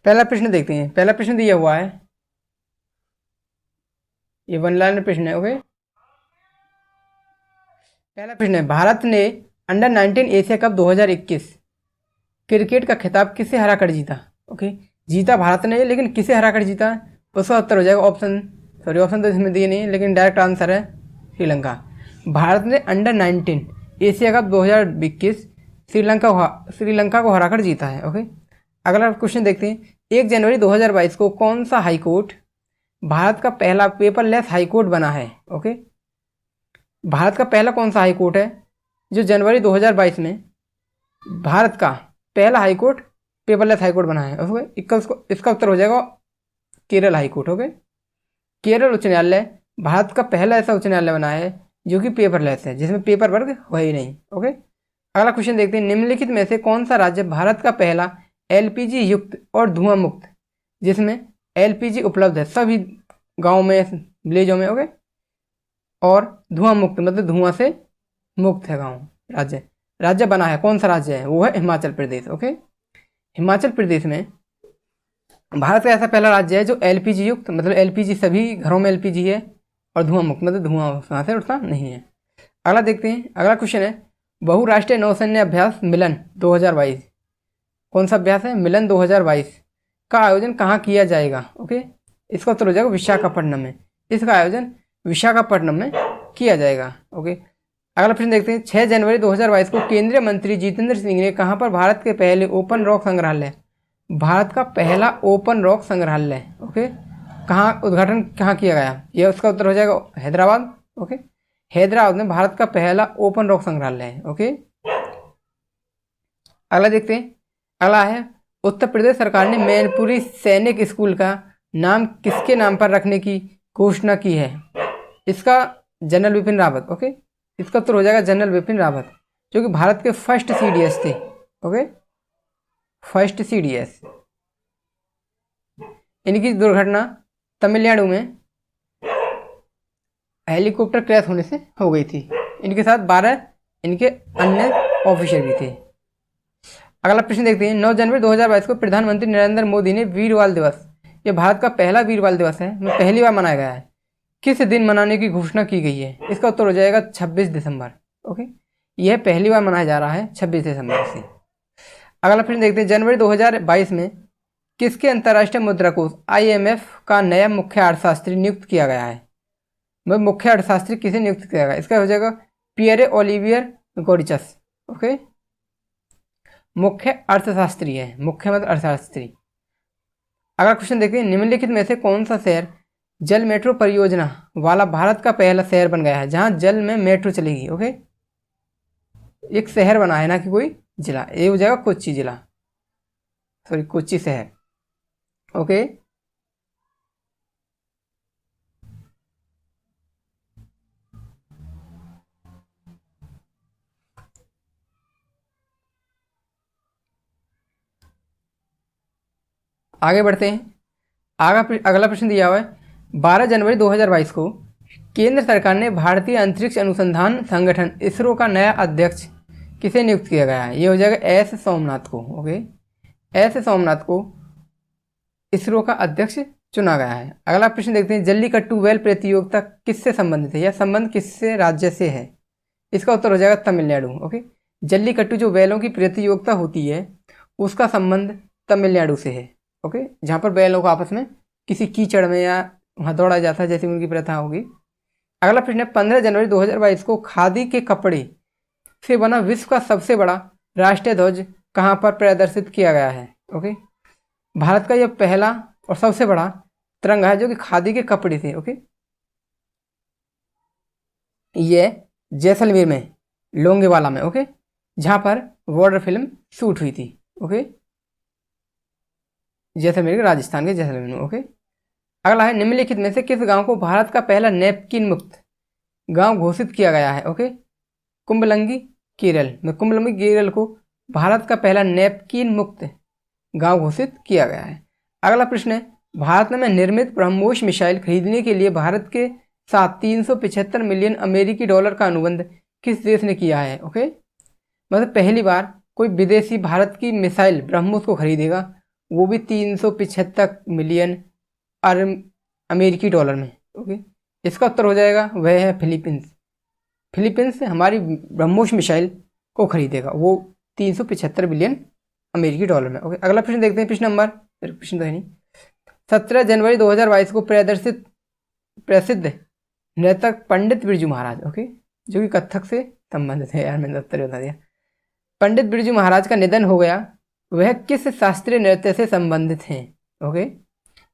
पहला प्रश्न देखते हैं। पहला प्रश्न दिया हुआ है, ये वन लाइन प्रश्न है। ओके, पहला प्रश्न है, भारत ने अंडर 19 एशिया कप 2021 क्रिकेट का खिताब किसे हरा कर जीता? ओके, जीता भारत ने, लेकिन किसे हरा कर जीता? उसका उत्तर हो जाएगा ऑप्शन तो इसमें दिए नहीं, लेकिन डायरेक्ट आंसर है श्रीलंका। भारत ने अंडर 19 एशिया कप 2021 श्रीलंका को हराकर जीता है। ओके, अगला क्वेश्चन देखते हैं। 1 जनवरी 2022 को कौन सा हाईकोर्ट भारत का पहला पेपरलेस हाईकोर्ट बना है? ओके, भारत का पहला कौन सा हाईकोर्ट है जो जनवरी 2022 में भारत का पहला हाईकोर्ट पेपरलेस हाईकोर्ट बना है? ओके, इसका उत्तर हो जाएगा केरल हाईकोर्ट। ओके, केरल उच्च न्यायालय भारत का पहला ऐसा उच्च न्यायालय बना है जो कि पेपरलेस है, जिसमें पेपर वर्क हो ही नहीं। ओके, अगला क्वेश्चन देखते हैं। निम्नलिखित में से कौन सा राज्य भारत का पहला एलपीजी युक्त और धुआं मुक्त, जिसमें एलपीजी उपलब्ध है सभी गाँव में, विलेजों में, ओके, और धुआं मुक्त मतलब धुआं से मुक्त है गाँव, राज्य बना है? कौन सा राज्य है? वो है हिमाचल प्रदेश। ओके, हिमाचल प्रदेश में भारत का ऐसा पहला राज्य है जो एलपीजी युक्त मतलब एलपीजी सभी घरों में एलपीजी है, और धुआं मुक्त मतलब धुआं वहाँ से उठता नहीं है। अगला देखते हैं। अगला क्वेश्चन है, बहुराष्ट्रीय नौसैन्य अभ्यास मिलन 2022 कौन सा अभ्यास है? मिलन 2022 का आयोजन कहाँ किया जाएगा? ओके, इसका उत्तर हो जाएगा विशाखापट्टनम में। इसका आयोजन विशाखापट्टनम में किया जाएगा। ओके, अगला प्रश्न देखते हैं। 6 जनवरी 2022 को केंद्रीय मंत्री जितेंद्र सिंह ने कहाँ पर भारत के पहले ओपन रॉक संग्रहालय, भारत का पहला ओपन रॉक संग्रहालय, ओके, उद्घाटन कहाँ किया गया? यह उसका उत्तर हो जाएगा हैदराबाद। ओके, हैदराबाद में भारत का पहला ओपन रॉक संग्रहालय है। ओके, अगला देखते हैं। अगला है, उत्तर प्रदेश सरकार ने मैनपुरी सैनिक स्कूल का नाम किसके नाम पर रखने की घोषणा की है? इसका जनरल बिपिन रावत। ओके, इसका उत्तर हो जाएगा जनरल बिपिन रावत, जो कि भारत के फर्स्ट सीडीएस थे। Okay, first CDS. इनकी दुर्घटना तमिलनाडु में हेलीकॉप्टर क्रैश होने से हो गई थी। इनके साथ 12 इनके अन्य ऑफिसर भी थे। अगला प्रश्न देखते हैं। 9 जनवरी 2022 को प्रधानमंत्री नरेंद्र मोदी ने वीर बाल दिवस, यह भारत का पहला वीर बाल दिवस है, पहली बार मनाया गया है, किस दिन मनाने की घोषणा की गई है? इसका उत्तर हो जाएगा 26 दिसंबर। ओके, यह पहली बार मनाया जा रहा है 26 दिसंबर से। अगला प्रश्न देखते हैं। जनवरी 2022 में किसके अंतर्राष्ट्रीय मुद्रा कोष IMF का नया मुख्य अर्थशास्त्री नियुक्त किया गया है? मुख्य अर्थशास्त्री किसे नियुक्त किया गया? इसका हो जाएगा पियरे ओलिवियर गोरिचस। ओके, मुख्य अर्थशास्त्री है, मुख्य मतलब अर्थशास्त्री। अगला क्वेश्चन देखते हैं। निम्नलिखित में से कौन सा शहर जल मेट्रो परियोजना वाला भारत का पहला शहर बन गया है, जहां जल में मेट्रो चलेगी? ओके, एक शहर बना है ना कि कोई जिला। ये हो जाएगा कोच्चि जिला, सॉरी कोच्चि शहर। ओके, आगे बढ़ते हैं। अगला प्रश्न दिया हुआ है। 12 जनवरी 2022 को केंद्र सरकार ने भारतीय अंतरिक्ष अनुसंधान संगठन इसरो का नया अध्यक्ष किसे नियुक्त किया गया है? ये हो जाएगा एस सोमनाथ को। ओके, एस सोमनाथ को इसरो का अध्यक्ष चुना गया है। अगला प्रश्न देखते हैं। जल्लीकट्टू बैल प्रतियोगिता किससे संबंधित है? यह संबंध किससे राज्य से है? इसका उत्तर हो जाएगा तमिलनाडु। ओके, जल्लीकट्टू जो बैलों की प्रतियोगिता होती है उसका संबंध तमिलनाडु से है। ओके, जहाँ पर बैलों को आपस में किसी कीचड़ में या वहाँ दौड़ा जाता है, जैसे उनकी प्रथा होगी। अगला प्रश्न है। 15 जनवरी 2022 को खादी के कपड़े से बना विश्व का सबसे बड़ा राष्ट्रीय ध्वज कहाँ पर प्रदर्शित किया गया है? ओके, भारत का यह पहला और सबसे बड़ा तिरंगा है जो कि खादी के कपड़े थे। ओके, ये जैसलमेर में लोंगेवाला में, ओके, जहाँ पर बॉर्डर फिल्म शूट हुई थी। ओके, जैसलमेर के राजस्थान के जैसलमेर में। ओके, अगला है। निम्नलिखित में से किस गांव को भारत का पहला नैपकिन मुक्त गांव घोषित किया गया है? ओके, कुंबलंगी केरल में कुंबलंगी केरल को भारत का पहला नैपकिन मुक्त गांव घोषित किया गया है। अगला प्रश्न है। भारत में निर्मित ब्रह्मोस मिसाइल खरीदने के लिए भारत के साथ 375 मिलियन अमेरिकी डॉलर का अनुबंध किस देश ने किया है? ओके, मतलब पहली बार कोई विदेशी भारत की मिसाइल ब्रह्मोस को खरीदेगा वो भी 375 मिलियन अमेरिकी डॉलर में। ओके, इसका उत्तर हो जाएगा वह है फिलीपींस। फिलीपींस से हमारी ब्रह्मोस मिसाइल को खरीदेगा, वो 375 बिलियन अमेरिकी डॉलर में। ओके, अगला प्रश्न देखते हैं। प्रश्न तो है नहीं। 17 जनवरी 2022 को प्रसिद्ध नर्तक पंडित बिरजू महाराज, ओके, जो कि कथक से संबंधित है। यार मैंने उत्तर बता दिया। पंडित बिरजू महाराज का निधन हो गया, वह किस शास्त्रीय नृत्य से संबंधित हैं? ओके,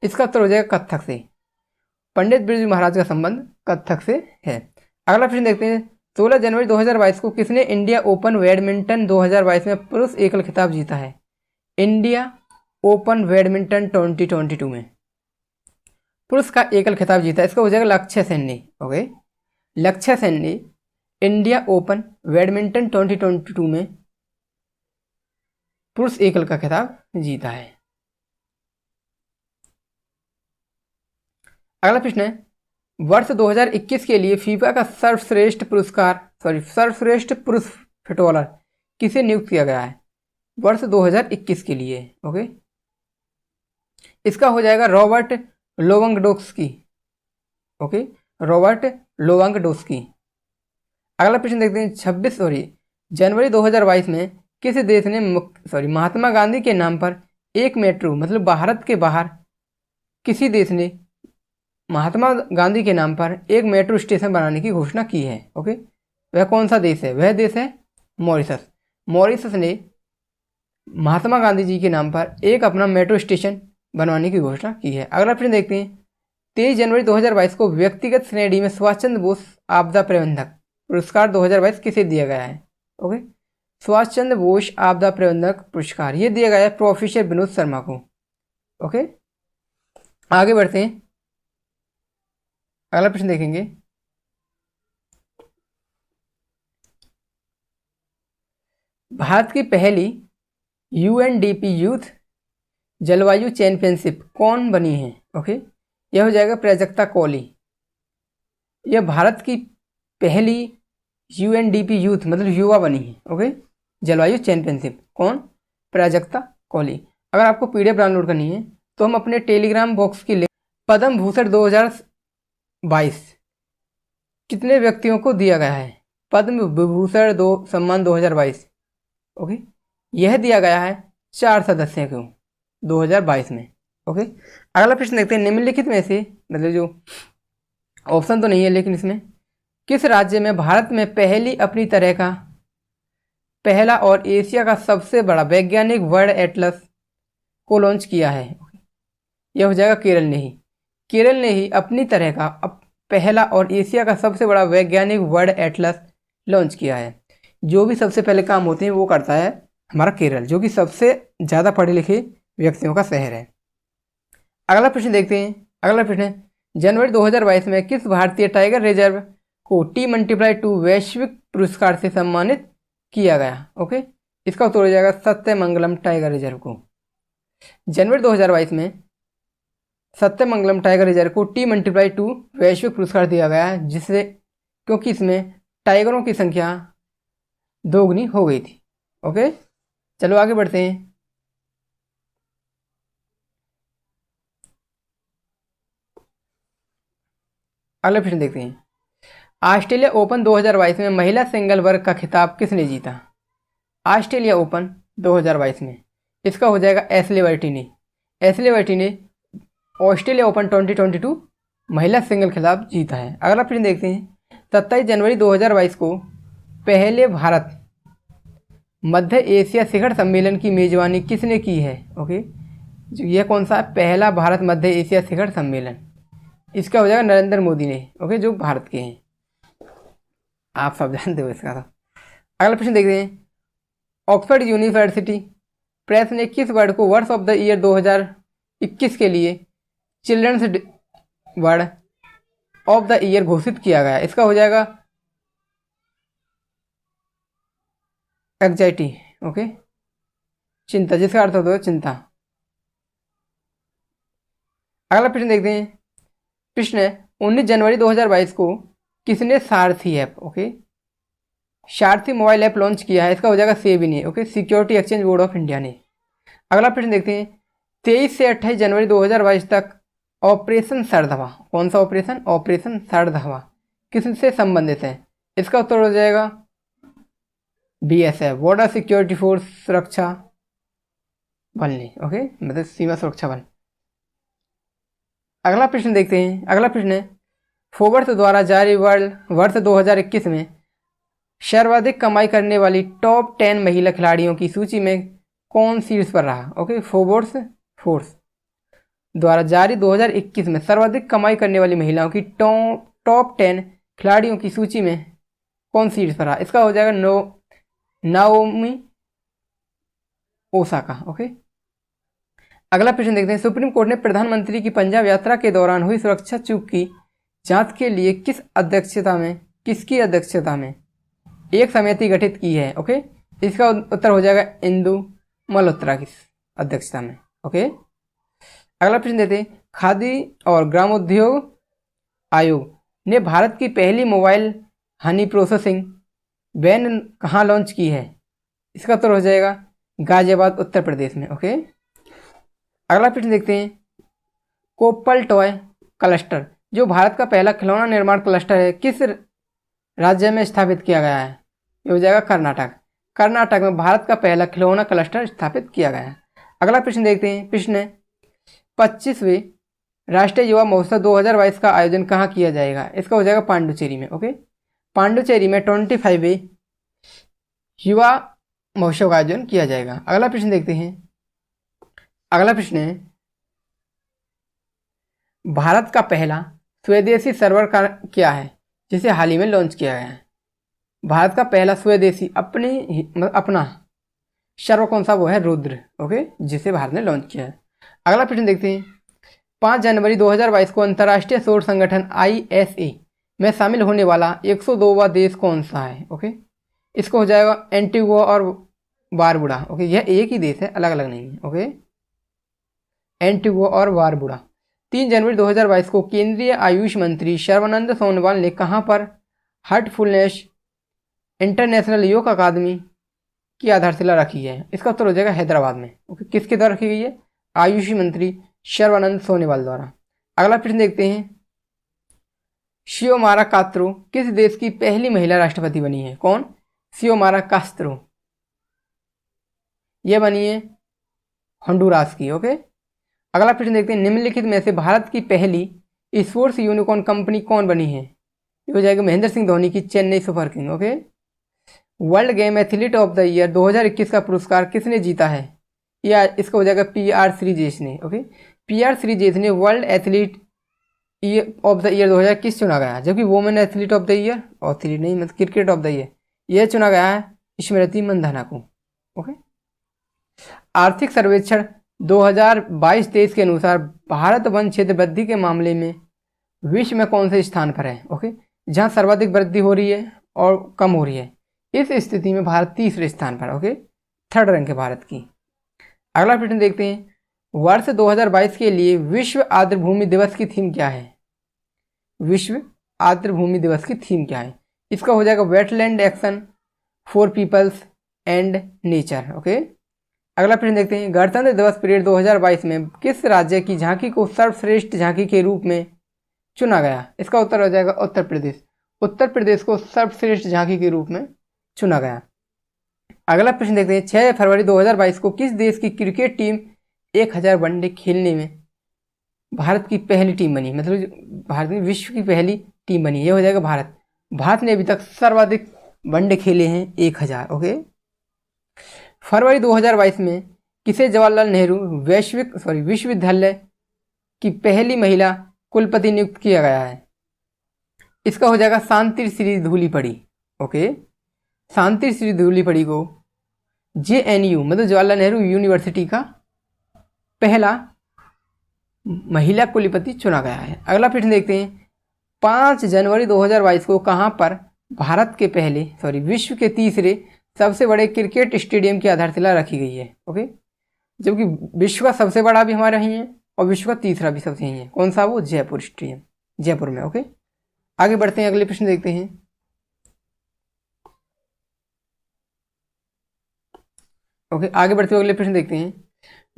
इसका उत्तर हो जाएगा कथक से। पंडित बिरजू महाराज का संबंध कथक से है। अगला प्रश्न देखते हैं। 16 जनवरी 2022 को किसने इंडिया ओपन बैडमिंटन 2022 में पुरुष एकल खिताब जीता है? इंडिया ओपन बैडमिंटन 2022 में पुरुष का एकल खिताब जीता है, इसका हो जाएगा लक्ष्य सेन ने। ओके, लक्ष्य सेन ने इंडिया ओपन बैडमिंटन 2022 में पुरुष एकल का खिताब जीता है। अगला प्रश्न है। वर्ष 2021 के लिए फीफा का सर्वश्रेष्ठ पुरुष फुटबॉलर किसे नियुक्त किया गया है? वर्ष 2021 के लिए। ओके, इसका हो जाएगा Robert Lewandowski. Okay, Robert Lewandowski. अगला प्रश्न देखते हैं। 26 जनवरी 2022 में किस देश ने महात्मा गांधी के नाम पर एक मेट्रो, मतलब भारत के बाहर किसी देश ने महात्मा गांधी के नाम पर एक मेट्रो स्टेशन बनाने की घोषणा की है? ओके, वह कौन सा देश है? वह देश है मॉरिशस। मॉरिशस ने महात्मा गांधी जी के नाम पर एक अपना मेट्रो स्टेशन बनवाने की घोषणा की है। अगला प्रश्न देखते हैं। 23 जनवरी 2022 को व्यक्तिगत श्रेणी में सुभाष चंद्र बोस आपदा प्रबंधक पुरस्कार 2022 किसे दिया गया है? ओके, सुभाष चंद्र बोस आपदा प्रबंधक पुरस्कार ये दिया गया है प्रोफेसर विनोद शर्मा को। ओके, आगे बढ़ते हैं। अगला प्रश्न देखेंगे। भारत की पहली यूएनडीपी यूथ जलवायु चैंपियनशिप कौन बनी है? ओके, यह हो जाएगा प्राजक्ता कौली। यह भारत की पहली यूएनडीपी यूथ मतलब युवा बनी है। ओके, जलवायु चैंपियनशिप कौन? प्राजक्ता कौली। अगर आपको पीडीएफ डाउनलोड करनी है तो हम अपने टेलीग्राम बॉक्स की लिंक पद्म भूषण 2022 कितने व्यक्तियों को दिया गया है? पद्म विभूषण सम्मान 2022। ओके, यह दिया गया है 4 सदस्यों को 2022 में। ओके, अगला प्रश्न देखते हैं। निम्नलिखित में से मतलब जो ऑप्शन तो नहीं है लेकिन इसमें किस राज्य में भारत में पहली अपनी तरह का पहला और एशिया का सबसे बड़ा वैज्ञानिक वर्ल्ड एटलस को लॉन्च किया है? यह हो जाएगा केरल ने ही। केरल ने ही अपनी तरह का पहला और एशिया का सबसे बड़ा वैज्ञानिक वर्ल्ड एटलस लॉन्च किया है। जो भी सबसे पहले काम होते हैं वो करता है हमारा केरल, जो कि सबसे ज़्यादा पढ़े लिखे व्यक्तियों का शहर है। अगला प्रश्न देखते हैं। अगला प्रश्न है। जनवरी 2022 में किस भारतीय टाइगर रिजर्व को T×2 वैश्विक पुरस्कार से सम्मानित किया गया? ओके, इसका उत्तर हो जाएगा सत्यमंगलम टाइगर रिजर्व को। जनवरी 2022 में सत्यमंगलम टाइगर रिजर्व को T×2 वैश्विक पुरस्कार दिया गया है, जिससे क्योंकि इसमें टाइगरों की संख्या दोगुनी हो गई थी। ओके, चलो आगे बढ़ते हैं। अगला प्रश्न देखते हैं। ऑस्ट्रेलिया ओपन 2022 में महिला सिंगल वर्ग का खिताब किसने जीता? ऑस्ट्रेलिया ओपन 2022 में इसका हो जाएगा एशले वर्टी ने। एशले वर्टी ने ऑस्ट्रेलिया ओपन 2022 महिला सिंगल खिताब जीता है। अगला प्रश्न देखते हैं। 27 जनवरी 2022 को पहले भारत मध्य एशिया शिखर सम्मेलन की मेजबानी किसने की है? ओके, यह कौन सा पहला भारत मध्य एशिया शिखर सम्मेलन? इसका हो जाएगा नरेंद्र मोदी ने। ओके, जो भारत के हैं, आप सब जानते हो इसका। अगला प्रश्न देखते हैं। ऑक्सफोर्ड यूनिवर्सिटी प्रेस ने किस वर्ड को वर्ड्स ऑफ द ईयर 2021 के लिए children's word of the year घोषित किया गया? इसका हो जाएगा एंग्जाइटी। ओके, चिंता, जिसका अर्थ होता है चिंता। अगला प्रश्न देखते हैं। प्रश्न है 19 जनवरी 2022 को किसने सारथी ऐप सारथी मोबाइल ऐप लॉन्च किया है? इसका हो जाएगा सेबी ने। Okay, security exchange board of India ने। अगला प्रश्न देखते हैं। 23 से 28 जनवरी 2022 तक ऑपरेशन सरधवा, कौन सा ऑपरेशन? ऑपरेशन सरधवा किससे संबंधित है? इसका उत्तर हो जाएगा BSF, बॉर्डर सिक्योरिटी फोर्स, सुरक्षा बल ने, ओके, मतलब सीमा सुरक्षा बल। अगला प्रश्न देखते हैं। अगला प्रश्न है, फोर्ब्स द्वारा जारी वर्ष 2021 में सर्वाधिक कमाई करने वाली टॉप 10 महिला खिलाड़ियों की सूची में कौन शीर्ष पर रहा? ओके, फोर्ब्स द्वारा जारी 2021 में सर्वाधिक कमाई करने वाली महिलाओं की टॉप 10 खिलाड़ियों की सूची में कौन शीर्ष पर रहा? इसका हो जाएगा नाओमी ओसाका, ओके। अगला प्रश्न देखते हैं, सुप्रीम कोर्ट ने प्रधानमंत्री की पंजाब यात्रा के दौरान हुई सुरक्षा चूक की जांच के लिए किसकी अध्यक्षता में एक समिति गठित की है? ओके, इसका उत्तर हो जाएगा इंदु मल्होत्रा की अध्यक्षता में, ओके। अगला प्रश्न देते हैं, खादी और ग्रामोद्योग आयोग ने भारत की पहली मोबाइल हनी प्रोसेसिंग वैन कहाँ लॉन्च की है? इसका उत्तर हो जाएगा गाजियाबाद, उत्तर प्रदेश में, ओके। अगला प्रश्न देखते हैं, कोप्पल टॉय क्लस्टर जो भारत का पहला खिलौना निर्माण क्लस्टर है किस राज्य में स्थापित किया गया है? ये हो जाएगा कर्नाटक में भारत का पहला खिलौना क्लस्टर स्थापित किया गया है। अगला प्रश्न देखते हैं, प्रश्न है 25वें राष्ट्रीय युवा महोत्सव 2022 का आयोजन कहाँ किया जाएगा? इसका हो जाएगा पांडुचेरी में, ओके। पांडुचेरी में 25वें युवा महोत्सव का आयोजन किया जाएगा। अगला प्रश्न देखते हैं। अगला प्रश्न है, भारत का पहला स्वदेशी सर्वर क्या है जिसे हाल ही में लॉन्च किया गया है? भारत का पहला स्वदेशी अपना सर्वर कौन सा? वो है रुद्र, ओके, जिसे भारत ने लॉन्च किया है। अगला प्रश्न देखते हैं, 5 जनवरी 2022 को अंतर्राष्ट्रीय सौर संगठन ISA में शामिल होने वाला 102वां देश कौन सा है? ओके, इसको हो जाएगा एंटीगुआ और बारबुडा, ओके। यह एक ही देश है, अलग अलग नहीं है, ओके। एंटीगुआ और बारबुडा। 3 जनवरी 2022 को केंद्रीय आयुष मंत्री सर्बानंद सोनोवाल ने कहाँ पर हार्टफुलनेस इंटरनेशनल योग अकादमी की आधारशिला रखी है? इसका उत्तर हो जाएगा हैदराबाद में, ओके। किसके द्वारा रखी गई है? आयुष मंत्री सर्बानंद सोनोवाल द्वारा। अगला प्रश्न देखते हैं, शियोमारा कास्त्रो किस देश की पहली महिला राष्ट्रपति बनी है? कौन? शियोमारा कास्त्रो, यह बनी है होंडुरास की, ओके। अगला प्रश्न देखते हैं, निम्नलिखित में से भारत की पहली स्पोर्ट्स यूनिकॉर्न कंपनी कौन बनी है? ये हो जाएगा महेंद्र सिंह धोनी की Chennai super king, okay. World game athlete of the year 2021 का पुरस्कार किसने जीता है? या इसका हो जाएगा PR श्रीजेश ने, ओके। PR श्रीजेश ने world athlete of the year 2021 चुना गया, जबकि women athlete of the year और नहीं, मतलब क्रिकेट ऑफ द ईयर, यह चुना गया है स्मृति मंधाना को, ओके। आर्थिक सर्वेक्षण 2022-23 के अनुसार भारत वन क्षेत्र वृद्धि के मामले में विश्व में कौन से स्थान पर है? ओके, जहां सर्वाधिक वृद्धि हो रही है और कम हो रही है, इस स्थिति में भारत तीसरे स्थान पर, ओके, 3rd रैंक है भारत की। अगला प्रश्न देखते हैं, वर्ष 2022 के लिए विश्व आर्द्र भूमि दिवस की थीम क्या है? विश्व आर्द्र भूमि दिवस की थीम क्या है? इसका हो जाएगा wetland action for peoples and nature, okay. अगला प्रश्न देखते हैं, गणतंत्र दिवस परेड 2022 में किस राज्य की झांकी को सर्वश्रेष्ठ झांकी के रूप में चुना गया? इसका उत्तर हो जाएगा उत्तर प्रदेश। उत्तर प्रदेश को सर्वश्रेष्ठ झांकी के रूप में चुना गया। अगला प्रश्न देखते हैं, 6 फरवरी 2022 को किस देश की क्रिकेट टीम 1000 वनडे खेलने में भारत की पहली टीम बनी? मतलब भारत में विश्व की पहली टीम बनी, ये हो जाएगा भारत। भारत ने अभी तक सर्वाधिक वनडे खेले हैं 1000, ओके। फरवरी 2022 में किसे जवाहरलाल नेहरू विश्वविद्यालय की पहली महिला कुलपति नियुक्त किया गया है? इसका हो जाएगा शांति श्री धूलीपड़ी, ओके। शांति श्री धूलीपड़ी को JNU मतलब जवाहरलाल नेहरू यूनिवर्सिटी का पहला महिला कुलपति चुना गया है। अगला प्रश्न देखते हैं, 5 जनवरी 2022 को कहां पर भारत के विश्व के तीसरे सबसे बड़े क्रिकेट स्टेडियम की आधारशिला रखी गई है? ओके, जबकि विश्व का सबसे बड़ा भी हमारे यहीं है और विश्व का तीसरा भी सबसे यहीं है। कौन सा? वो जयपुर स्टेडियम, जयपुर में, ओके। आगे बढ़ते हैं, अगले प्रश्न देखते हैं। ओके, आगे बढ़ते हुए अगले प्रश्न देखते हैं,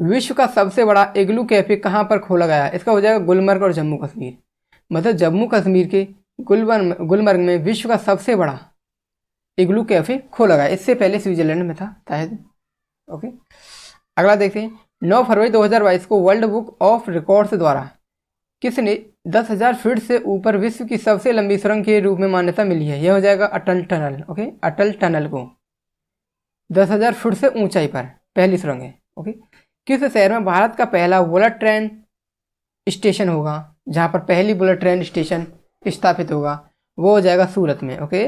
विश्व का सबसे बड़ा इग्लू कैफे कहाँ पर खोला गया है? इसका हो जाएगा गुलमर्ग और जम्मू कश्मीर। मतलब जम्मू कश्मीर के गुलमर्ग में विश्व का सबसे बड़ा इग्लू कैफे खोला गया। इससे पहले स्विट्जरलैंड में था शायद। ओके, अगला देखते हैं। 9 फरवरी 2022 को वर्ल्ड बुक ऑफ रिकॉर्ड्स द्वारा किसने 10,000 फीट से ऊपर विश्व की सबसे लंबी सुरंग के रूप में मान्यता मिली है? यह हो जाएगा अटल टनल। ओके, अटल टनल को 10,000 फीट से ऊंचाई पर पहली सुरंग है। ओके, किस शहर में भारत का पहला बुलेट ट्रेन स्टेशन होगा? जहां पर पहली बुलेट ट्रेन स्टेशन स्थापित होगा वो हो जाएगा सूरत में। ओके,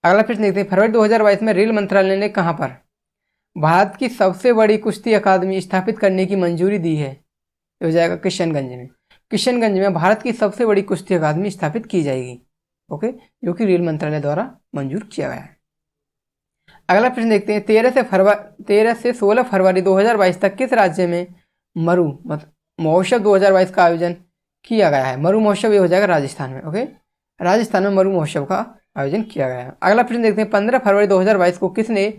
अगला प्रश्न देखते हैं। फरवरी 2022 में रेल मंत्रालय ने कहां पर भारत की सबसे बड़ी कुश्ती अकादमी स्थापित करने की मंजूरी दी है? ये हो जाएगा किशनगंज में। किशनगंज में भारत की सबसे बड़ी कुश्ती अकादमी स्थापित की जाएगी। ओके, जो कि रेल मंत्रालय द्वारा मंजूर किया गया है। अगला प्रश्न देखते हैं। 13 से 16 फरवरी 2022 तक किस राज्य में मरु महोत्सव 2022 का आयोजन किया गया है? मरु महोत्सव ये हो जाएगा राजस्थान में। ओके, राजस्थान में मरु महोत्सव का आयोजन किया गया है। अगला प्रश्न देखते हैं। 15 फरवरी 2022 को किसने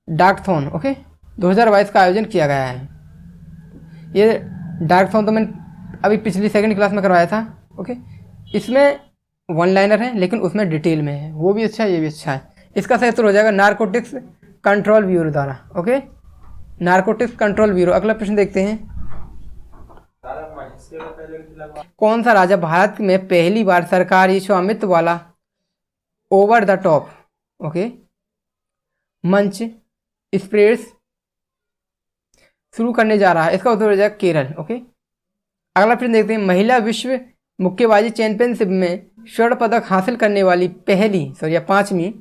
डाकथॉन 2022 का आयोजन किया गया है? ये डाकथॉन तो मैंने अभी पिछली सेकंड क्लास में करवाया था। ओके, इसमें वन लाइनर है लेकिन उसमें डिटेल में है, वो भी अच्छा है, ये भी अच्छा है। इसका सही उत्तर हो जाएगा नारकोटिक्स कंट्रोल ब्यूरो द्वारा। Okay, narcotics control bureau. अगला प्रश्न देखते हैं। कौन सा राज्य भारत में पहली बार सरकारी स्वामित्व वाला ओवर द टॉप मंच स्प्रेड्स शुरू करने जा रहा है? इसका उत्तर हो जाएगा केरल। ओके, अगला प्रश्न देखते हैं। महिला विश्व मुक्केबाजी चैंपियनशिप में स्वर्ण पदक हासिल करने वाली पांचवी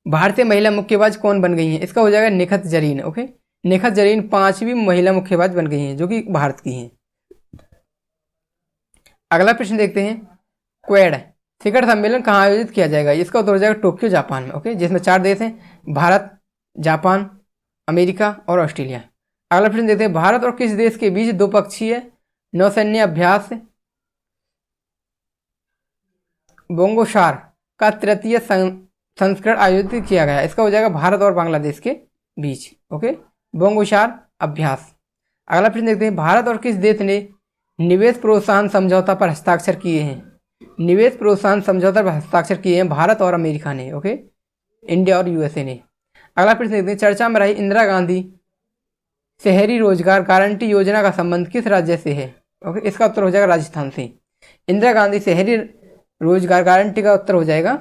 भारतीय महिला मुक्केबाज कौन बन गई हैं? इसका हो जाएगा निखत जरीन। ओके, निखत जरीन 5वीं महिला मुक्केबाज बन गई हैं जो कि भारत की हैं। अगला प्रश्न देखते हैं। क्वेड शिखर सम्मेलन कहाँ आयोजित किया जाएगा? इसका उत्तर हो जाएगा टोक्यो जापान में। ओके, जिसमें 4 देश हैं, भारत, जापान, अमेरिका और ऑस्ट्रेलिया। अगला प्रश्न देखते हैं। भारत और किस देश के बीच द्विपक्षीय नौसैन्य अभ्यास बोंगोशार का तृतीय संस्करण आयोजित किया गया? इसका हो जाएगा भारत और बांग्लादेश के बीच। ओके, बोंगोशार अभ्यास। अगला प्रश्न देखते हैं। भारत और किस देश ने निवेश प्रोत्साहन समझौता पर हस्ताक्षर किए हैं? निवेश प्रोत्साहन समझौता पर हस्ताक्षर किए हैं भारत और अमेरिका ने। ओके, इंडिया और यूएसए ने। अगला प्रश्न देखते हैं। चर्चा में रही इंदिरा गांधी शहरी रोजगार गारंटी योजना का संबंध किस राज्य से है? ओके, इसका उत्तर हो जाएगा राजस्थान से। इंदिरा गांधी शहरी रोजगार गारंटी का उत्तर हो जाएगा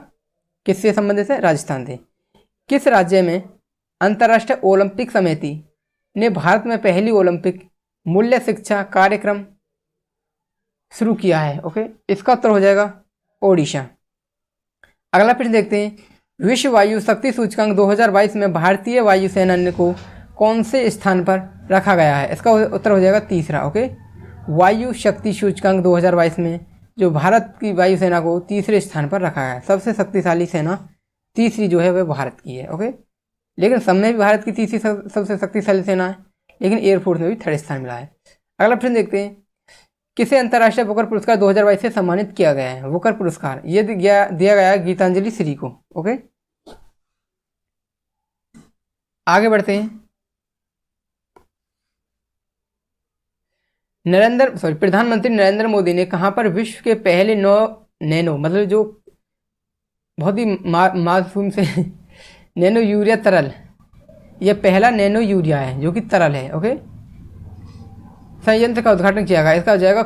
किससे संबंधित है? राजस्थान से। किस राज्य में अंतर्राष्ट्रीय ओलंपिक समिति ने भारत में पहली ओलंपिक मूल्य शिक्षा कार्यक्रम शुरू किया है? ओके, इसका उत्तर हो जाएगा ओडिशा। अगला प्रश्न देखते हैं। विश्व वायु शक्ति सूचकांक 2022 में भारतीय वायुसेना को कौन से स्थान पर रखा गया है? इसका उत्तर हो जाएगा तीसरा। ओके, वायु शक्ति सूचकांक 2022 में जो भारत की वायुसेना को तीसरे स्थान पर रखा गया है। सबसे शक्तिशाली सेना तीसरी जो है वह भारत की है। ओके, लेकिन सब में भी भारत की तीसरी सबसे शक्तिशाली सेना है, लेकिन एयरफोर्स में भी 3rd स्थान मिला है। अगला प्रश्न देखते हैं। किसे अंतर्राष्ट्रीय बुकर पुरस्कार 2022 से सम्मानित किया गया है? बुकर पुरस्कार ये दिया गया है गीतांजलि श्री को। ओके, आगे बढ़ते हैं। प्रधानमंत्री नरेंद्र मोदी ने कहां पर विश्व के पहले नैनो मतलब जो बहुत ही मासूम से नैनो यूरिया तरल, यह पहला नैनो यूरिया है जो कि तरल है। ओके, संयंत्र का उद्घाटन किया गया? इसका हो जाएगा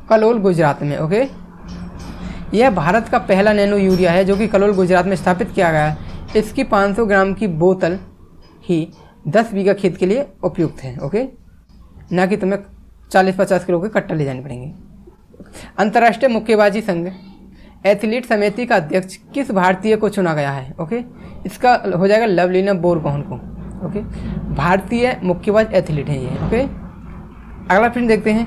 कलोल गुजरात में। ओके, यह भारत का पहला नैनो यूरिया है जो कि कलोल गुजरात में स्थापित किया गया है। इसकी 500 ग्राम की बोतल ही 10 बीघा खेत के लिए उपयुक्त है। ओके, ना कि तुम्हें 40-50 किलो के कट्टा ले जाने पड़ेंगे। अंतर्राष्ट्रीय मुक्केबाजी संघ एथलीट समिति का अध्यक्ष किस भारतीय को चुना गया है? ओके, इसका हो जाएगा लवलीना बोरगोहन को। ओके, भारतीय मुक्केबाज एथलीट हैं ये। ओके, अगला प्रश्न देखते हैं।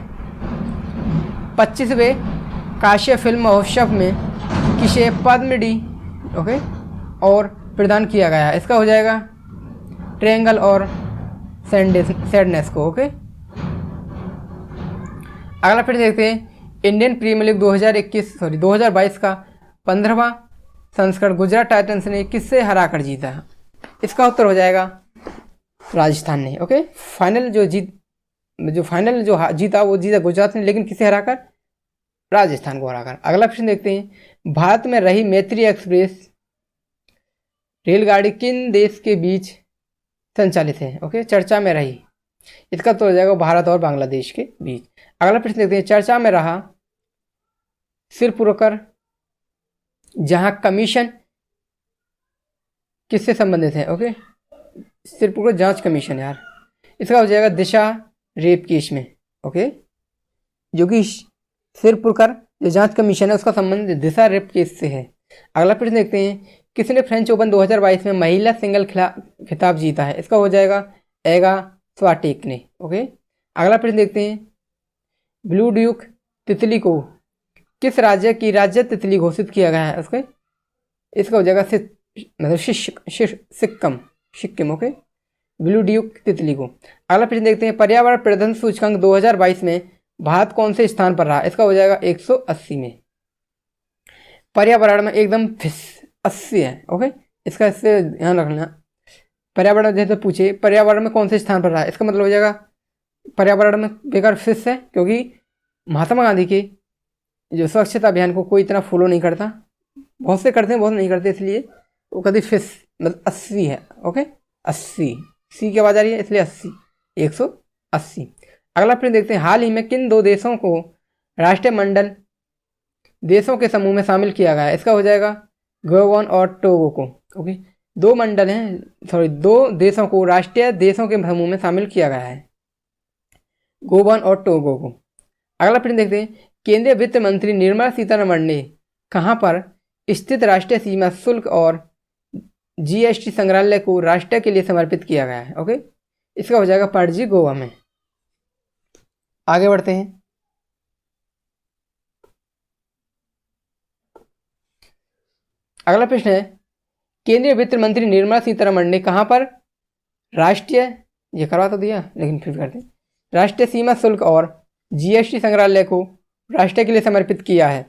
25वें काशीय फिल्म महोत्सव में किसे पद्मडी और प्रदान किया गया है? इसका हो जाएगा ट्रायंगल और सैडनेस को। ओके, अगला प्रश्न देखते हैं। इंडियन प्रीमियर लीग 2022 का 15वां संस्करण गुजरात टाइटंस ने किससे हराकर जीता? इसका उत्तर हो जाएगा राजस्थान ने। ओके, फाइनल जो जीता वो जीता गुजरात ने, लेकिन किसे हराकर? राजस्थान को हराकर। अगला प्रश्न देखते हैं, भारत में रही मैत्री एक्सप्रेस रेलगाड़ी किन देश के बीच संचालित है? ओके, चर्चा में रही, इसका तो हो जाएगा भारत और बांग्लादेश के बीच। अगला प्रश्न देखते हैं, चर्चा में रहा सिरपुरकर जहां कमीशन किससे संबंधित है? ओके, सिरपुरकर जांच कमीशन यार, इसका हो जाएगा दिशा रेप केस में। ओके, जो कि सिरपुरकर जो जांच कमीशन है उसका संबंध दिशा रेप केस से है। अगला प्रश्न देखते हैं, किसने फ्रेंच ओपन 2022 में महिला सिंगल खिताब जीता है? इसका हो जाएगा एगा स्वाटेक ने। ओके, अगला प्रश्न देखते हैं, ब्लू ड्यूक तितली को किस राज्य की राज्य तितली घोषित किया गया है? उसके इसका हो जाएगा सिक्किम। ओके, ब्लू ड्यूक तितली को। अगला प्रश्न देखते हैं, पर्यावरण प्रदर्शन सूचकांक 2022 में भारत कौन से स्थान पर रहा? इसका हो जाएगा 180 में। पर्यावरण में एकदम 80 है। ओके, इसका इससे ध्यान रखना। पर्यावरण जैसे पूछे पर्यावरण में कौन से स्थान पर रहा है, इसका मतलब हो जाएगा पर्यावरण में बेकार फिस है, क्योंकि महात्मा गांधी के जो स्वच्छता अभियान को कोई इतना फॉलो नहीं करता, बहुत से करते हैं बहुत नहीं करते, इसलिए वो कभी फिस मतलब 80 है। ओके, 80 सी की आवाज आ रही है इसलिए 80, 180। अगला प्रश्न देखते हैं, हाल ही में किन दो देशों को राष्ट्रीय मंडल देशों के समूह में शामिल किया गया है? इसका हो जाएगा गोवन और टोगो को। ओके, दो मंडल हैं, दो देशों को राष्ट्रीय देशों के समूह में शामिल किया गया है, गोवन और टोगो को। अगला प्रश्न देखते हैं, केंद्रीय वित्त मंत्री निर्मला सीतारमण ने कहां पर स्थित राष्ट्रीय सीमा शुल्क और जीएसटी संग्रहालय को राष्ट्र के लिए समर्पित किया गया है? ओके, इसका हो जाएगा पणजी गोवा में। आगे बढ़ते हैं, अगला प्रश्न है, केंद्रीय वित्त मंत्री निर्मला सीतारमण ने कहां पर राष्ट्रीय, ये करवा तो दिया लेकिन फिर करते हैं, राष्ट्रीय सीमा शुल्क और जीएसटी संग्रहालय को राष्ट्र के लिए समर्पित किया है?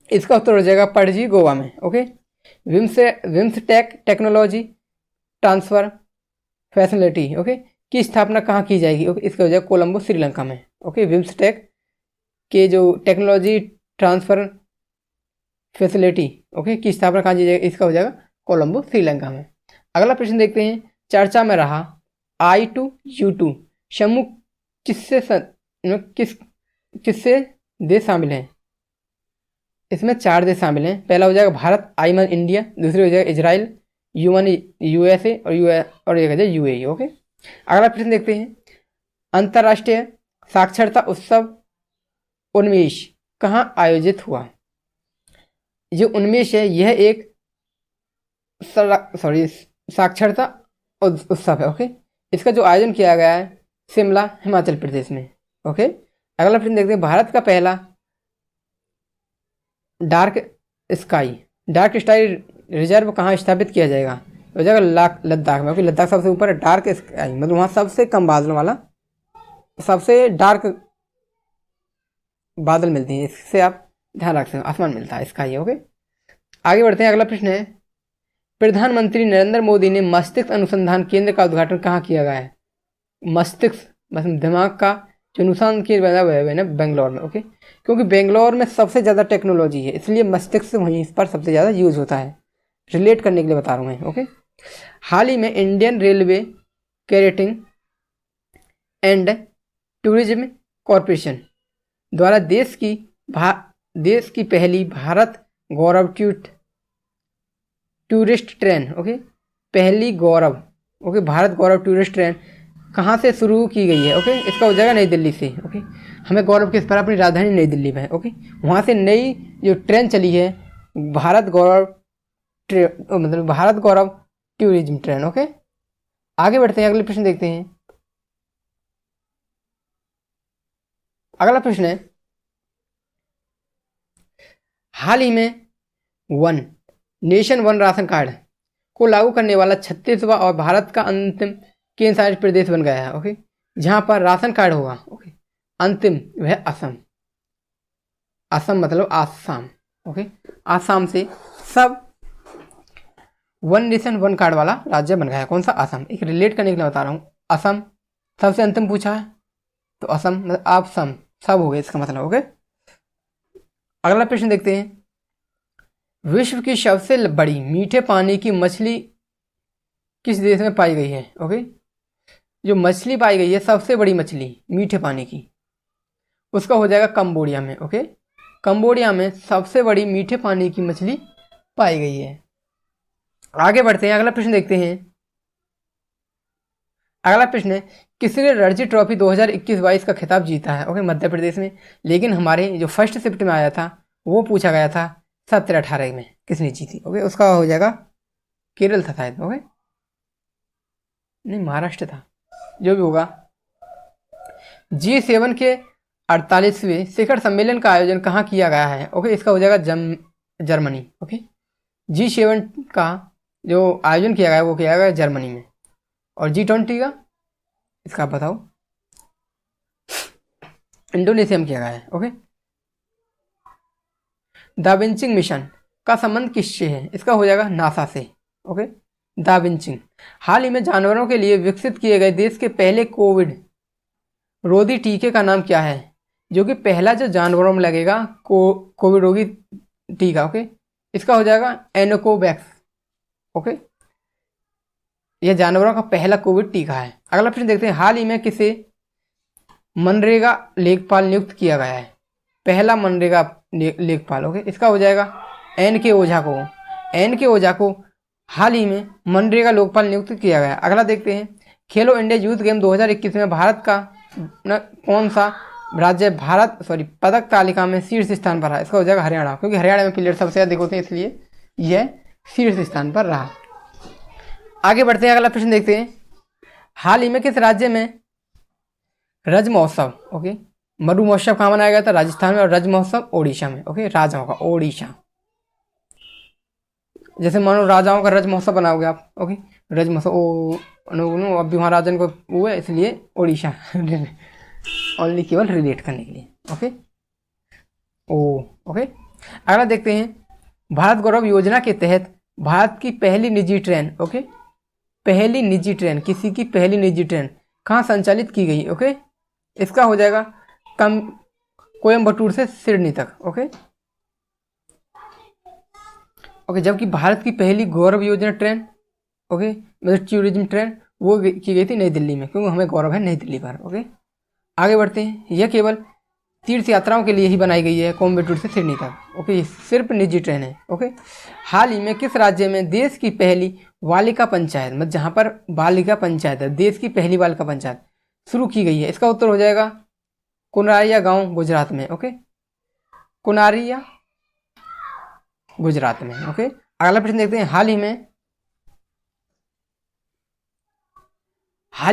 इसका उत्तर हो जाएगा पणजी गोवा में। Okay, BIMSTEC technology transfer facility okay की स्थापना कहाँ की जाएगी? ओके, इसका हो जाएगा कोलंबो श्रीलंका में। ओके, विम्सटेक के जो टेक्नोलॉजी ट्रांसफर फैसिलिटी ओके की स्थापना कहाँ की जाएगी? इसका हो जाएगा कोलंबो श्रीलंका में। अगला प्रश्न देखते हैं, चर्चा में रहा I2U2 समूह किससे देश शामिल हैं? इसमें 4 देश शामिल हैं। पहला हो जाएगा भारत, I मान इंडिया, दूसरी हो जाएगा इजराइल, U मान USA और एक हो जाएगा UAE। ओके, अगला प्रश्न देखते हैं, अंतर्राष्ट्रीय साक्षरता उत्सव उन्मेष कहाँ आयोजित हुआ? जो उन्मेष है यह एक साक्षरता उत्सव है। ओके, इसका जो आयोजन किया गया है शिमला हिमाचल प्रदेश में। ओके, अगला प्रश्न देखते हैं, भारत का पहला डार्क स्काई रिजर्व कहाँ स्थापित किया जाएगा? हो जाएगा लद्दाख में। ओके, लद्दाख सबसे ऊपर है, डार्क स्काई मतलब वहाँ सबसे कम बादलों वाला, सबसे डार्क बादल मिलते हैं, इससे आप ध्यान रख सकते हैं, आसमान मिलता है स्काई। ओके, आगे बढ़ते हैं, अगला प्रश्न है, प्रधानमंत्री नरेंद्र मोदी ने मस्तिष्क अनुसंधान केंद्र का उद्घाटन कहाँ किया गया है? मस्तिष्क मतलब दिमाग का जो अनुसंधान केंद्र बना हुआ है ना बेंगलोर में। ओके, क्योंकि बेंगलोर में सबसे ज़्यादा टेक्नोलॉजी है, इसलिए मस्तिष्क वहीं पर सबसे ज़्यादा यूज होता है, रिलेट करने के लिए बता रहा हूँ मैं। ओके, हाल ही में Indian railway catering and tourism corporation द्वारा देश की पहली Bharat Gaurav tourist train okay पहली Gaurav okay Bharat Gaurav tourist train कहाँ से शुरू की गई है? ओके, इसका हो जाएगा नई दिल्ली से। ओके, हमें गौरव किस पर, अपनी राजधानी नई दिल्ली में। ओके, वहाँ से नई जो ट्रेन चली है भारत गौरव मतलब भारत गौरव टूरिज्म ट्रेन। ओके, आगे बढ़ते हैं, अगले प्रश्न देखते हैं। अगला प्रश्न है, हाल ही में नेशन वन राशन कार्ड को लागू करने वाला 36वां और भारत का अंतिम केंद्र शासित प्रदेश बन गया है। ओके, जहां पर राशन कार्ड होगा ओके अंतिम वह असम मतलब आसाम। ओके, आसाम से सब वन नेशन वन कार्ड वाला राज्य बन गया है। कौन सा? असम। एक रिलेट करने के लिए बता रहा हूँ। असम सबसे अंतिम पूछा है, तो असम मतलब आप सम सब हो गए इसका मतलब। ओके, अगला प्रश्न देखते हैं। विश्व की सबसे बड़ी मीठे पानी की मछली किस देश में पाई गई है? ओके, जो मछली पाई गई है सबसे बड़ी मछली मीठे पानी की, उसका हो जाएगा कंबोडिया में। ओके, कंबोडिया में सबसे बड़ी मीठे पानी की मछली पाई गई है। आगे बढ़ते हैं, अगला प्रश्न देखते हैं। अगला प्रश्न है, किसने रणजी ट्रॉफी 2021-22 का खिताब जीता है? ओके, मध्य प्रदेश में। लेकिन हमारे जो फर्स्ट शिफ्ट में आया था वो पूछा गया था 17-18 में किसने जीती। ओके, उसका हो जाएगा केरल था शायद। ओके, नहीं महाराष्ट्र था, जो भी होगा। G7 के 48वें शिखर सम्मेलन का आयोजन कहाँ किया गया है? ओके, इसका हो जाएगा जर्मनी। ओके, G7 का जो आयोजन किया गया है वो किया गया जर्मनी में। और G20 का इसका आप बताओ? इंडोनेशिया में किया गया है। ओके, दा विंची मिशन का संबंध किससे है? इसका हो जाएगा नासा से। ओके, दा विंची हाल ही में जानवरों के लिए विकसित किए गए देश के पहले कोविड रोधी टीके का नाम क्या है? जो कि पहला जो जानवरों में लगेगा कोविड रोगी टीका। ओके, इसका हो जाएगा एनोकोवैक्स। ओके, यह जानवरों का पहला कोविड टीका है। अगला प्रश्न देखते हैं। हाल ही में किसे मनरेगा लेखपाल नियुक्त किया गया है? पहला मनरेगा लेखपाल। ओके, इसका हो जाएगा एन.के. ओझा को। एन.के. ओझा को हाल ही में मनरेगा लोकपाल नियुक्त किया गया। अगला देखते हैं। खेलो इंडिया यूथ गेम 2021 में भारत का कौन सा राज्य पदक तालिका में शीर्ष स्थान पर रहा? इसका हो जाएगा हरियाणा, क्योंकि हरियाणा में प्लेयर सबसे ज़्यादा होते हैं, इसलिए यह शीर्ष स्थान पर रहा। आगे बढ़ते हैं, अगला प्रश्न देखते हैं। हाल ही में किस राज्य में रज महोत्सव, ओके, मरु महोत्सव कहाँ मनाया गया था? राजस्थान में। और रज महोत्सव ओडिशा में। ओके, राजाओं का ओडिशा, जैसे मानो राजाओं का रज महोत्सव बनाओगे आप। ओके, रज महोत्सव अब भी वहाँ राजन को वो है, इसलिए ओडिशा ओनली केवल रिलेट करने के लिए। ओके ओके, अगला देखते हैं। भारत गौरव योजना के तहत भारत की पहली निजी ट्रेन, ओके, पहली निजी ट्रेन, किसी की पहली निजी ट्रेन कहाँ संचालित की गई? ओके, इसका हो जाएगा कोयम्बटूर से सिडनी तक। ओके ओके, जबकि भारत की पहली गौरव योजना ट्रेन, ओके, मतलब टूरिज्म ट्रेन, वो की गई थी नई दिल्ली में, क्योंकि हमें गौरव है नई दिल्ली पर। ओके, आगे बढ़ते हैं। यह केवल तीर्थ यात्राओं के लिए ही बनाई गई है, कोयम्बटूर से सिडनी तक। ओके, सिर्फ निजी ट्रेन है। ओके, हाल ही में किस राज्य में देश की पहली बालिका पंचायत, मतलब जहाँ पर बालिका पंचायत है, देश की पहली बालिका पंचायत शुरू की गई है? इसका उत्तर हो जाएगा कुनारिया गांव, गुजरात में। ओके, कुनारिया, गुजरात में। ओके, अगला प्रश्न देखते हैं। हाल ही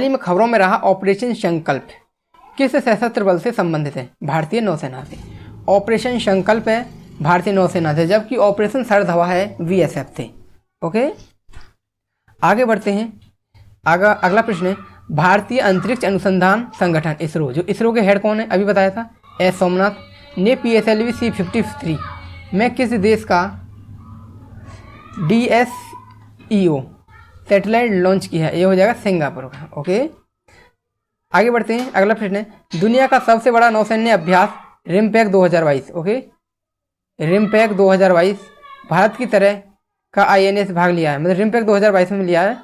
में खबरों में रहा ऑपरेशन संकल्प किस सशस्त्र बल से संबंधित है? भारतीय नौसेना से। ऑपरेशन संकल्प है भारतीय नौसेना से, जबकि ऑपरेशन शरद हवा है VSF से। ओके, आगे बढ़ते हैं। अगला प्रश्न है। भारतीय अंतरिक्ष अनुसंधान संगठन इसरो, जो इसरो के हेड कौन है अभी बताया था, एस सोमनाथ, ने PSLV C-53 में किस देश का DSEO सैटेलाइट लॉन्च किया है? ये हो जाएगा सिंगापुर का। ओके, आगे बढ़ते हैं। अगला प्रश्न है। दुनिया का सबसे बड़ा नौसैन्य अभ्यास रिमपैक 2022, ओके, रिमपैक 2022 भारत की तरह का INS भाग लिया है, मतलब रिमपैक 2022 में लिया है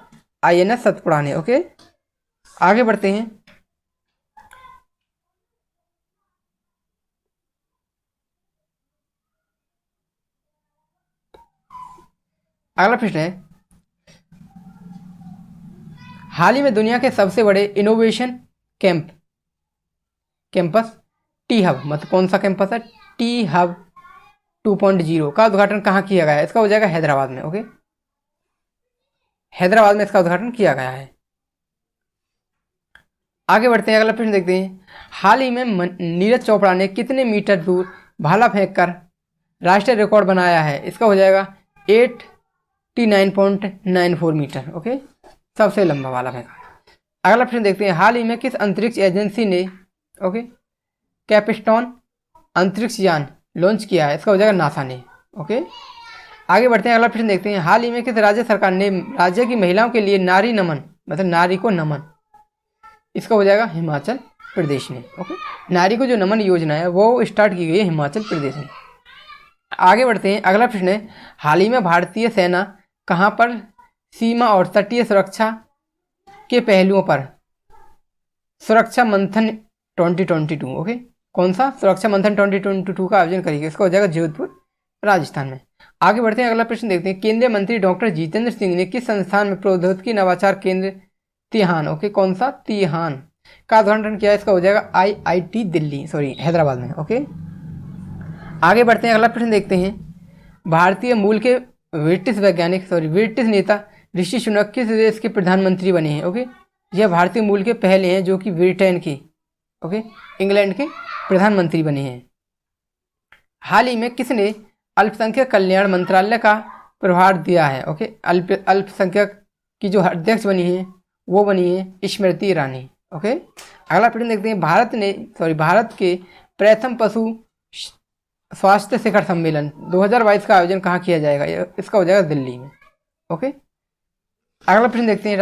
INS सतपुड़ा ने। ओके, आगे बढ़ते हैं। अगला प्रश्न है। हाल ही में दुनिया के सबसे बड़े इनोवेशन कैंपस टी हब, मतलब कौन सा कैंपस है? टी हब 2.0 का उद्घाटन कहाँ किया गया है? इसका हो जाएगा हैदराबाद में। ओके, हैदराबाद में इसका उद्घाटन किया गया है। आगे बढ़ते हैं, अगला प्रश्न देखते हैं। हाल ही में नीरज चोपड़ा ने कितने मीटर दूर भाला फेंककर राष्ट्रीय रिकॉर्ड बनाया है? इसका हो जाएगा 89.94 मीटर। ओके, सबसे लंबा भाला फेंका। अगला प्रश्न देखते हैं। हाल ही में किस अंतरिक्ष एजेंसी ने, ओके, कैपिस्टोन अंतरिक्ष यान लॉन्च किया है? इसका हो जाएगा नासा ने। ओके, आगे बढ़ते हैं, अगला प्रश्न देखते हैं। हाल ही में किस राज्य सरकार ने राज्य की महिलाओं के लिए नारी नमन, मतलब नारी को नमन, इसका हो जाएगा हिमाचल प्रदेश ने। ओके, नारी को जो नमन योजना है वो स्टार्ट की गई है हिमाचल प्रदेश में। आगे बढ़ते हैं, अगला प्रश्न है। हाल ही में भारतीय सेना कहाँ पर सीमा और तटीय सुरक्षा के पहलुओं पर सुरक्षा मंथन 2022, ओके, कौन सा सुरक्षा मंथन 2022 का आयोजन करेगी, इसका हो जाएगा जोधपुर राजस्थान में। आगे बढ़ते हैं, अगला प्रश्न देखते हैं। केंद्रीय मंत्री डॉक्टर जितेंद्र सिंह ने किस संस्थान में प्रौद्योगिकी नवाचार केंद्र तिहान, ओके, कौन सा तिहान का उद्घाटन किया, इसका हो जाएगा IIT दिल्ली, सॉरी हैदराबाद में। ओके, आगे बढ़ते हैं, अगला प्रश्न देखते हैं। भारतीय मूल के ब्रिटिश नेता ऋषि सुनक किस देश के प्रधानमंत्री बने हैं। ओके, यह भारतीय मूल के पहले हैं जो कि ब्रिटेन के, ओके, इंग्लैंड के प्रधानमंत्री बने हैं। हाल ही में किसने अल्पसंख्यक कल्याण मंत्रालय का प्रभार दिया है। ओके, अल्पसंख्यक की जो अध्यक्ष बनी है वो बनी है स्मृति ईरानी। ओके, अगला प्रश्न देखते हैं। भारत के प्रथम पशु स्वास्थ्य शिखर सम्मेलन 2022 का आयोजन कहाँ किया जाएगा, इसका हो जाएगा दिल्ली में। ओके, अगला प्रश्न देखते हैं।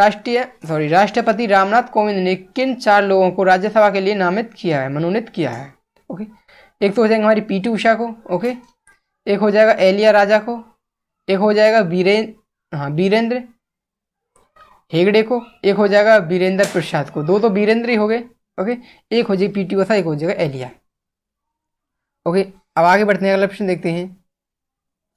राष्ट्रपति रामनाथ कोविंद ने किन 4 लोगों को राज्यसभा के लिए मनोनीत किया है। ओके, एक तो हो जाएगा हमारी PT उषा को, ओके, एक हो जाएगा एलिया राजा को, एक हो जाएगा वीरेंद्र हेगड़े को, एक हो जाएगा वीरेंद्र प्रसाद को। 2 तो वीरेंद्र ही हो गए। ओके, एक हो जाएगी PT उषा, एक हो जाएगा एलिया। ओके, अब आगे बढ़ते हैं, अगला प्रश्न देखते हैं।